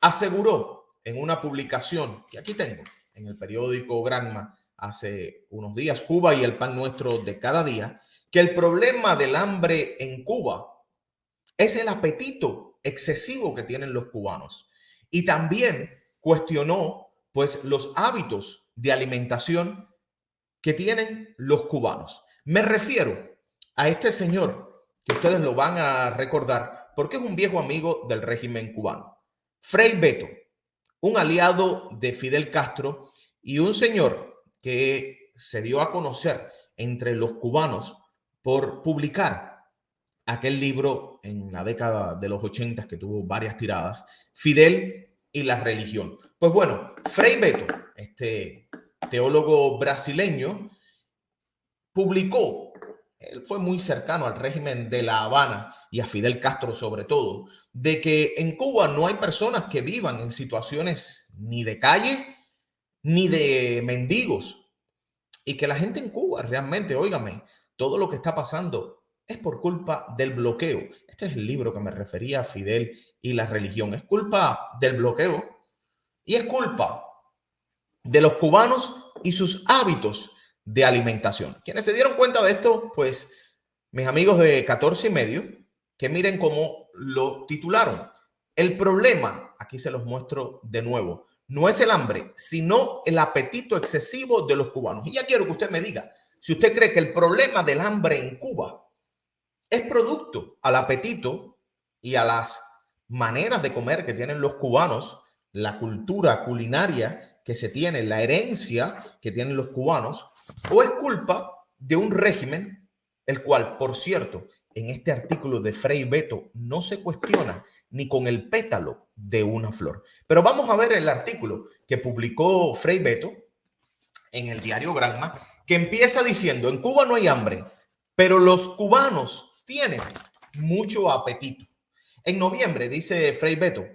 aseguró en una publicación que aquí tengo en el periódico Granma hace unos días, Cuba y el pan nuestro de cada día, que el problema del hambre en Cuba es el apetito excesivo que tienen los cubanos. Y también cuestionó pues los hábitos de alimentación que tienen los cubanos. Me refiero a este señor que ustedes lo van a recordar porque es un viejo amigo del régimen cubano. Frei Beto, un aliado de Fidel Castro y un señor que se dio a conocer entre los cubanos por publicar aquel libro en la década de los 80 que tuvo varias tiradas, Fidel y la religión. Pues bueno, Frei Beto, este teólogo brasileño, publicó, él fue muy cercano al régimen de La Habana y a Fidel Castro sobre todo, de que en Cuba no hay personas que vivan en situaciones ni de calle ni de mendigos y que la gente en Cuba realmente, óigame, todo lo que está pasando es por culpa del bloqueo. Este es el libro que me refería a Fidel y la religión. Es culpa del bloqueo y es culpa de los cubanos y sus hábitos de alimentación. Quienes se dieron cuenta de esto, pues mis amigos de 14 y medio, que miren cómo lo titularon. El problema, aquí se los muestro de nuevo, no es el hambre, sino el apetito excesivo de los cubanos. Y ya quiero que usted me diga si usted cree que el problema del hambre en Cuba es producto al apetito y a las maneras de comer que tienen los cubanos, la cultura culinaria que se tiene, la herencia que tienen los cubanos, o es culpa de un régimen, el cual, por cierto, en este artículo de Frei Beto no se cuestiona ni con el pétalo de una flor. Pero vamos a ver el artículo que publicó Frei Beto en el diario Granma, que empieza diciendo: en Cuba no hay hambre, pero los cubanos tienen mucho apetito. En noviembre, dice Frei Beto,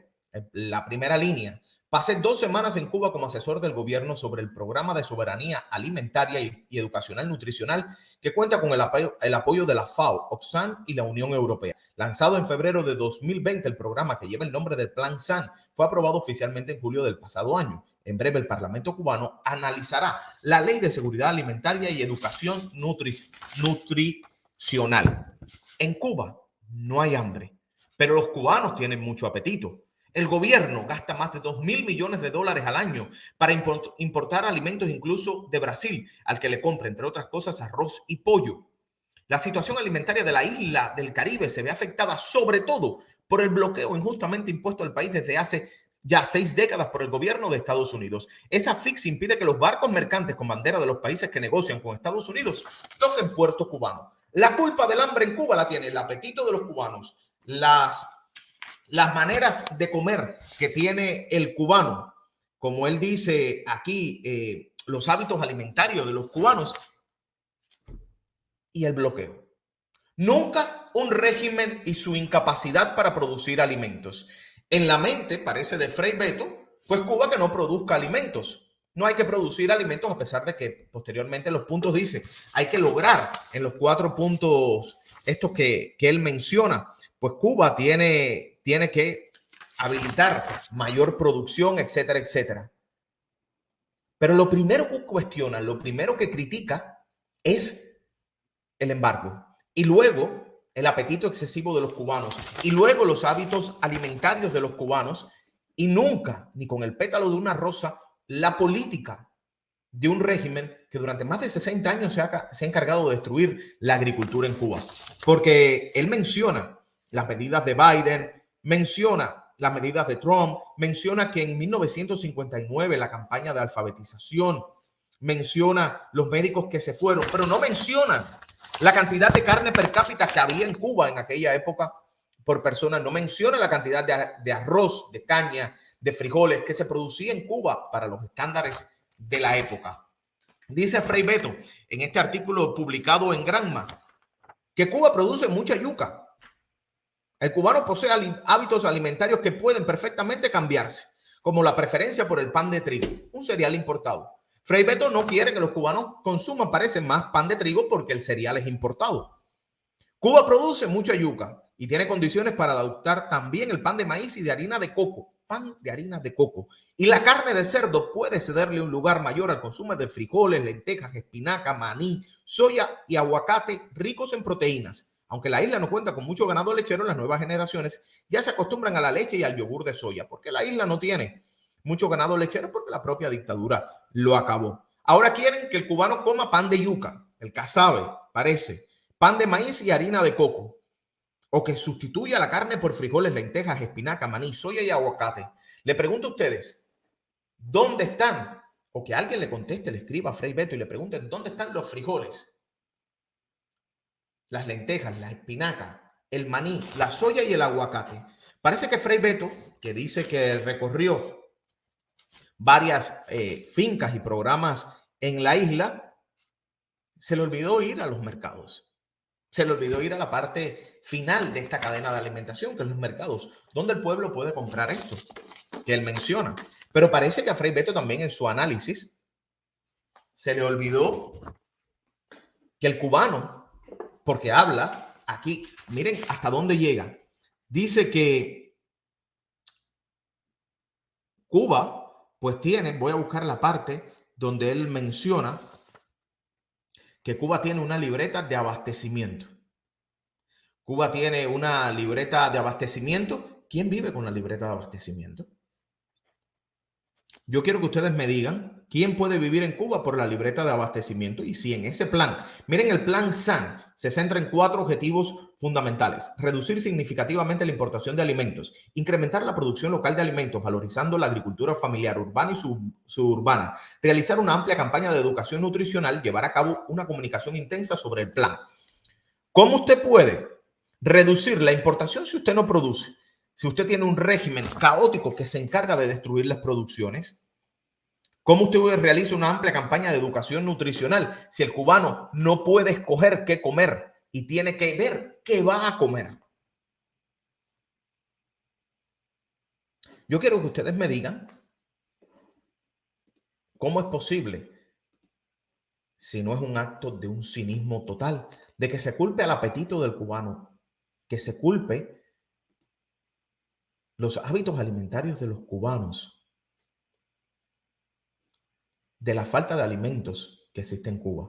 la primera línea: pasé 2 semanas en Cuba como asesor del gobierno sobre el programa de soberanía alimentaria y educacional nutricional que cuenta con el apoyo de la FAO, Oxfam y la Unión Europea. Lanzado en febrero de 2020, el programa, que lleva el nombre del Plan SAN, fue aprobado oficialmente en julio del pasado año. En breve, el Parlamento cubano analizará la Ley de Seguridad Alimentaria y Educación Nutricional. En Cuba no hay hambre, pero los cubanos tienen mucho apetito. El gobierno gasta más de $2.000 millones al año para importar alimentos incluso de Brasil, al que le compra, entre otras cosas, arroz y pollo. La situación alimentaria de la isla del Caribe se ve afectada sobre todo por el bloqueo injustamente impuesto al país desde hace ya 6 décadas por el gobierno de Estados Unidos. Esa asfixia impide que los barcos mercantes con bandera de los países que negocian con Estados Unidos toquen puerto cubano. La culpa del hambre en Cuba la tiene el apetito de los cubanos, las maneras de comer que tiene el cubano, como él dice aquí, los hábitos alimentarios de los cubanos y el bloqueo. Nunca un régimen y su incapacidad para producir alimentos. En la mente, parece de Frei Beto, pues Cuba que no produzca alimentos. No hay que producir alimentos, a pesar de que posteriormente en los puntos dice, hay que lograr en los 4 puntos estos que él menciona, pues Cuba tiene que habilitar mayor producción, etcétera, etcétera. Pero lo primero que cuestiona, lo primero que critica es el embargo. Y luego el apetito excesivo de los cubanos. Y luego los hábitos alimentarios de los cubanos. Y nunca, ni con el pétalo de una rosa, la política de un régimen que durante más de 60 años se ha encargado de destruir la agricultura en Cuba. Porque él menciona las medidas de Biden, menciona las medidas de Trump, menciona que en 1959 la campaña de alfabetización, menciona los médicos que se fueron, pero no menciona la cantidad de carne per cápita que había en Cuba en aquella época por persona, no menciona la cantidad de arroz, de caña, de frijoles que se producía en Cuba para los estándares de la época. Dice Frei Beto en este artículo publicado en Granma que Cuba produce mucha yuca. El cubano posee hábitos alimentarios que pueden perfectamente cambiarse, como la preferencia por el pan de trigo, un cereal importado. Frei Beto no quiere que los cubanos consuman, parece, más pan de trigo porque el cereal es importado. Cuba produce mucha yuca y tiene condiciones para adoptar también el pan de maíz y de harina de coco. Pan de harina de coco. Y la carne de cerdo puede cederle un lugar mayor al consumo de frijoles, lentejas, espinaca, maní, soya y aguacate ricos en proteínas. Aunque la isla no cuenta con mucho ganado lechero, las nuevas generaciones ya se acostumbran a la leche y al yogur de soya, porque la isla no tiene mucho ganado lechero porque la propia dictadura lo acabó. Ahora quieren que el cubano coma pan de yuca, el casabe, parece, pan de maíz y harina de coco, o que sustituya la carne por frijoles, lentejas, espinaca, maní, soya y aguacate. Le pregunto a ustedes, ¿dónde están? O que alguien le conteste, le escriba a Fray Beto y le pregunte, ¿dónde están los frijoles, las lentejas, la espinaca, el maní, la soya y el aguacate? Parece que Fray Beto, que dice que recorrió varias fincas y programas en la isla, se le olvidó ir a los mercados. Se le olvidó ir a la parte final de esta cadena de alimentación, que es los mercados, donde el pueblo puede comprar esto que él menciona. Pero parece que a Fray Beto también en su análisis se le olvidó que el cubano, porque habla aquí, miren hasta dónde llega, dice que Cuba pues tiene, voy a buscar la parte donde él menciona que Cuba tiene una libreta de abastecimiento. Cuba tiene una libreta de abastecimiento. ¿Quién vive con la libreta de abastecimiento? Yo quiero que ustedes me digan quién puede vivir en Cuba por la libreta de abastecimiento y si en ese plan, miren, el plan SAN se centra en 4 objetivos fundamentales: reducir significativamente la importación de alimentos, incrementar la producción local de alimentos, valorizando la agricultura familiar, urbana y suburbana, realizar una amplia campaña de educación nutricional, llevar a cabo una comunicación intensa sobre el plan. ¿Cómo usted puede reducir la importación si usted no produce? Si usted tiene un régimen caótico que se encarga de destruir las producciones, ¿cómo usted realiza una amplia campaña de educación nutricional si el cubano no puede escoger qué comer y tiene que ver qué va a comer? Yo quiero que ustedes me digan cómo es posible, si no es un acto de un cinismo total, de que se culpe al apetito del cubano, que se culpe los hábitos alimentarios de los cubanos, de la falta de alimentos que existe en Cuba.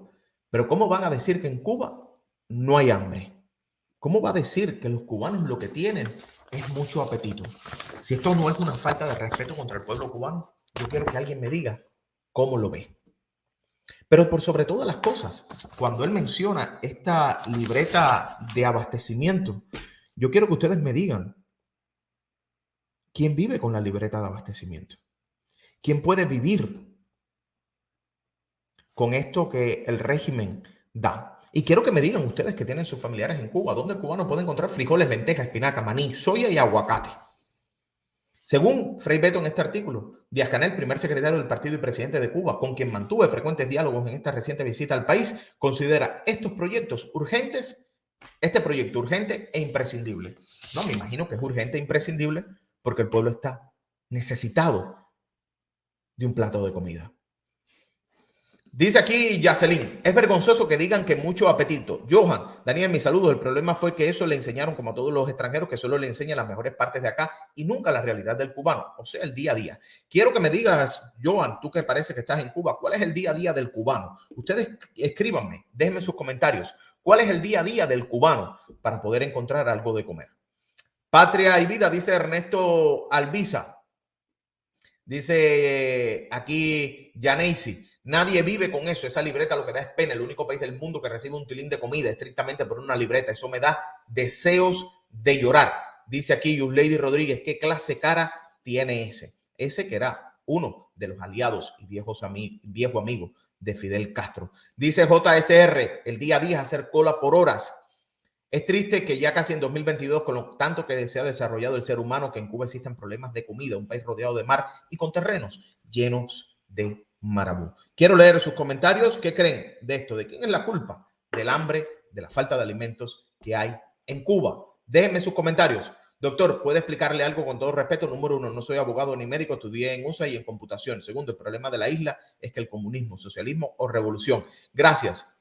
Pero ¿cómo van a decir que en Cuba no hay hambre? ¿Cómo va a decir que los cubanos lo que tienen es mucho apetito? Si esto no es una falta de respeto contra el pueblo cubano, yo quiero que alguien me diga cómo lo ve. Pero por sobre todas las cosas, cuando él menciona esta libreta de abastecimiento, yo quiero que ustedes me digan quién vive con la libreta de abastecimiento. ¿Quién puede vivir con esto que el régimen da? Y quiero que me digan ustedes que tienen sus familiares en Cuba, ¿dónde el cubano puede encontrar frijoles, lentejas, espinaca, maní, soya y aguacate? Según Fray Beto en este artículo, Díaz-Canel, primer secretario del partido y presidente de Cuba, con quien mantuve frecuentes diálogos en esta reciente visita al país, considera estos proyectos urgentes, este proyecto urgente e imprescindible. No, me imagino que es urgente e imprescindible porque el pueblo está necesitado de un plato de comida. Dice aquí Yacelín, es vergonzoso que digan que mucho apetito. Johan, Daniel, mis saludos. El problema fue que eso le enseñaron, como a todos los extranjeros, que solo le enseñan las mejores partes de acá y nunca la realidad del cubano, o sea, el día a día. Quiero que me digas, Johan, tú que parece que estás en Cuba, ¿cuál es el día a día del cubano? Ustedes escríbanme, déjenme sus comentarios. ¿Cuál es el día a día del cubano para poder encontrar algo de comer? Patria y vida, dice Ernesto Albiza. Dice aquí Yaneisi. Nadie vive con eso. Esa libreta lo que da es pena. El único país del mundo que recibe un tilín de comida estrictamente por una libreta. Eso me da deseos de llorar. Dice aquí Yuslady Rodríguez. ¿Qué clase cara tiene ese? Ese que era uno de los aliados y viejo amigo de Fidel Castro. Dice JSR. El día a día es hacer cola por horas. Es triste que ya casi en 2022, con lo tanto que se ha desarrollado el ser humano, que en Cuba existen problemas de comida, un país rodeado de mar y con terrenos llenos de marabú. Quiero leer sus comentarios. ¿Qué creen de esto? ¿De quién es la culpa? Del hambre, de la falta de alimentos que hay en Cuba. Déjenme sus comentarios. Doctor, ¿puede explicarle algo con todo respeto? Número 1, no soy abogado ni médico, estudié en USA y en computación. Segundo, el problema de la isla es que el comunismo, socialismo o revolución. Gracias